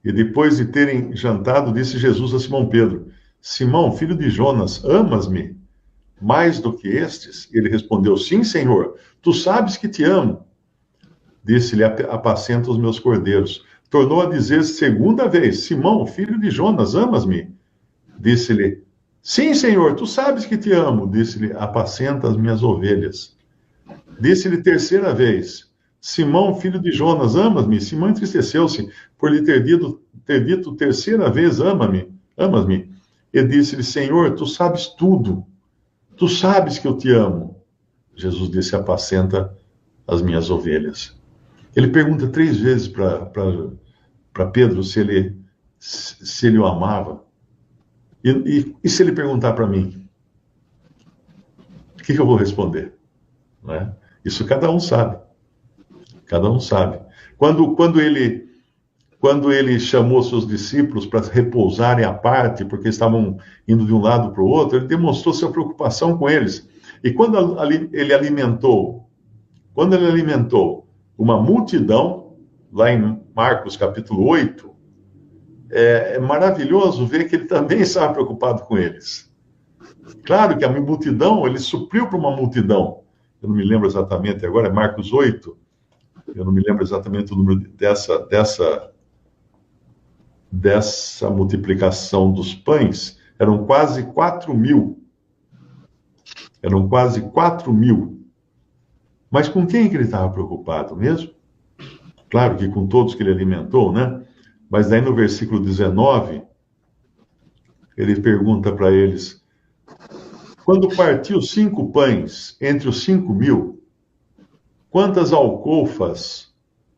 E depois de terem jantado, disse Jesus a Simão Pedro: Simão, filho de Jonas, amas-me mais do que estes? Ele respondeu: Sim, Senhor, tu sabes que te amo. Disse-lhe: Apacenta os meus cordeiros. Tornou a dizer segunda vez: Simão, filho de Jonas, amas-me? Disse-lhe: Sim, Senhor, tu sabes que te amo. Disse-lhe: Apacenta as minhas ovelhas. Disse-lhe terceira vez: Simão, filho de Jonas, amas-me? Simão entristeceu-se por lhe ter dito terceira vez: Ama-me, amas-me? E disse-lhe: Senhor, tu sabes tudo. Tu sabes que eu te amo. Jesus disse: Apacenta as minhas ovelhas. Ele pergunta três vezes para Pedro se ele o amava. E se ele perguntar para mim, o que eu vou responder? Né? Isso cada um sabe. Cada um sabe. Quando ele chamou seus discípulos para repousarem à parte, porque estavam indo de um lado para o outro, ele demonstrou sua preocupação com eles. E quando ele alimentou uma multidão, lá em Marcos capítulo 8, é maravilhoso ver que ele também estava preocupado com eles. Claro que a multidão, ele supriu para uma multidão. Eu não me lembro exatamente agora, é Marcos 8. Eu não me lembro exatamente o número dessa multiplicação dos pães. Eram quase 4.000. Eram quase 4.000. Mas com quem que ele estava preocupado mesmo? Claro que com todos que ele alimentou, né? Mas daí no versículo 19, ele pergunta para eles: quando partiu 5 pães entre os 5.000, quantas alcofas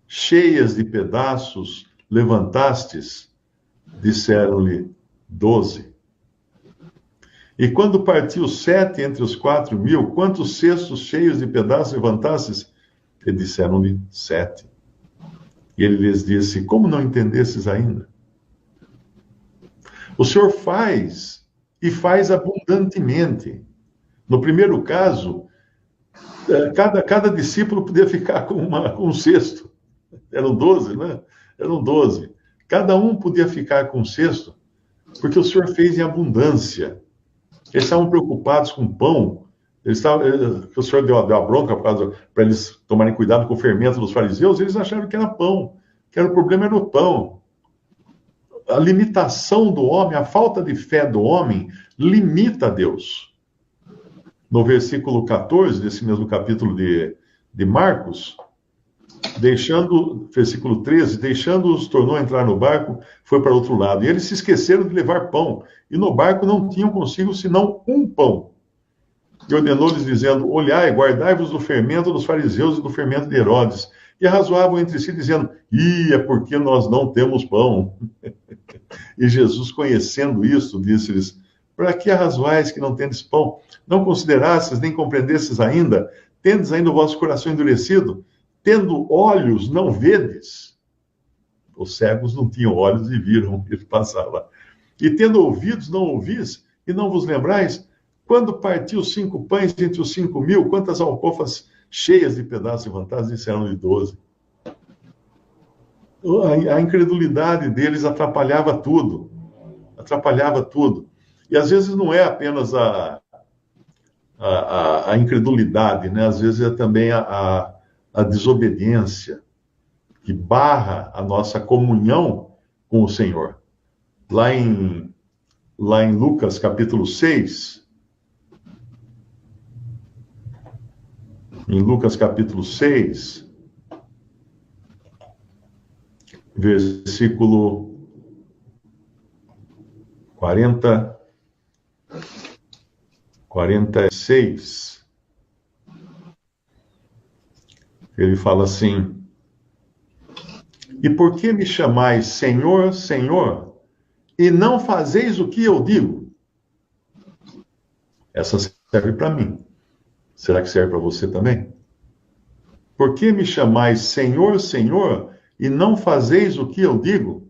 cheias de pedaços levantastes? Disseram-lhe: 12. E quando partiu 7 entre os 4.000, quantos cestos cheios de pedaços levantastes? E disseram-lhe: 7. E ele lhes disse: como não entendesses ainda? O Senhor faz, e faz abundantemente. No primeiro caso, cada discípulo podia ficar com um cesto. Eram 12, né? Eram 12. Cada um podia ficar com um cesto, porque o Senhor fez em abundância. Eles estavam preocupados com pão. O Senhor deu a bronca para eles tomarem cuidado com o fermento dos fariseus. Eles acharam que era pão, o problema era o pão. A limitação do homem, a falta de fé do homem, limita Deus. No versículo 14 desse mesmo capítulo de Marcos, versículo 13, deixando-os, tornou a entrar no barco, foi para outro lado. E eles se esqueceram de levar pão, e no barco não tinham consigo senão um pão. E ordenou-lhes, dizendo: olhai, guardai-vos do fermento dos fariseus e do fermento de Herodes. E arrazoavam entre si, dizendo: é porque nós não temos pão. E Jesus, conhecendo isso, disse-lhes: para que arrazoais que não tendes pão? Não considerastes, nem compreendestes ainda? Tendes ainda o vosso coração endurecido? Tendo olhos, não vedes? Os cegos não tinham olhos e viram ele passar lá. E tendo ouvidos, não ouvis? E não vos lembrais? Quando partiu 5 pães entre os 5.000, quantas alcofas cheias de pedaços levantados? Disseram-lhe 12. A incredulidade deles atrapalhava tudo. Atrapalhava tudo. E às vezes não é apenas a incredulidade, né? Às vezes é também a desobediência que barra a nossa comunhão com o Senhor. Lá em Lucas capítulo 6, em Lucas capítulo 6, versículo 46, ele fala assim: e por que me chamais Senhor, Senhor, e não fazeis o que eu digo? Essa serve para mim. Será que serve para você também? Por que me chamais Senhor, Senhor, e não fazeis o que eu digo?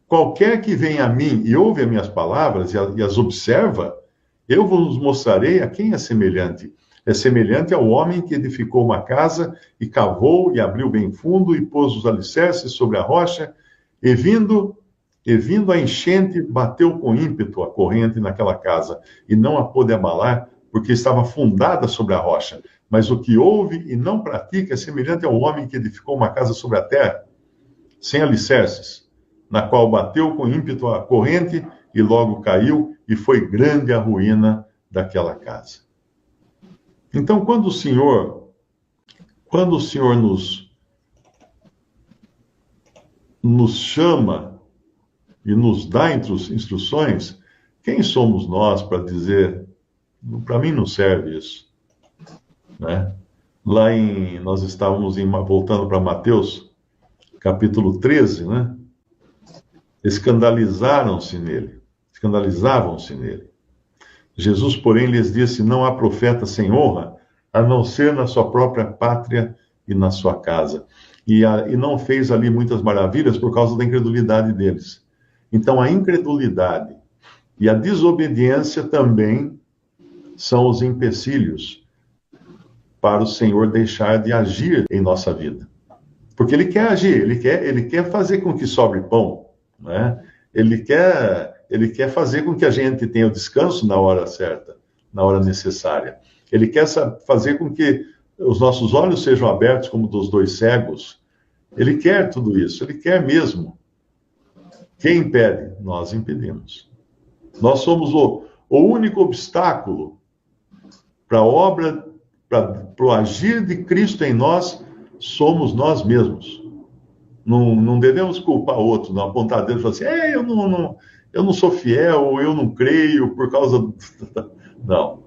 Qualquer que venha a mim e ouve as minhas palavras e as observa, eu vos mostrarei a quem é semelhante. É semelhante ao homem que edificou uma casa e cavou e abriu bem fundo e pôs os alicerces sobre a rocha, E vindo a enchente, bateu com ímpeto a corrente naquela casa, e não a pôde abalar, porque estava fundada sobre a rocha. Mas o que ouve e não pratica é semelhante ao homem que edificou uma casa sobre a terra, sem alicerces, na qual bateu com ímpeto a corrente, e logo caiu, e foi grande a ruína daquela casa. Então, quando o Senhor nos chama e nos dá instruções, quem somos nós para dizer, para mim não serve isso, né? Nós estávamos voltando para Mateus, capítulo 13, né? Escandalizavam-se nele. Jesus, porém, lhes disse: não há profeta sem honra, a não ser na sua própria pátria e na sua casa. E não fez ali muitas maravilhas por causa da incredulidade deles. Então, a incredulidade e a desobediência também são os empecilhos para o Senhor deixar de agir em nossa vida. Porque Ele quer agir, Ele quer fazer com que sobre pão, né? Ele quer fazer com que a gente tenha o descanso na hora certa, na hora necessária. Ele quer fazer com que os nossos olhos sejam abertos como dos dois cegos. Ele quer tudo isso, Ele quer mesmo. Quem impede? Nós impedimos. Nós somos o único obstáculo para a obra, para o agir de Cristo em nós, somos nós mesmos. Não devemos culpar outro, não apontar dedo e falar assim, eu não sou fiel, ou eu não creio por causa... Não.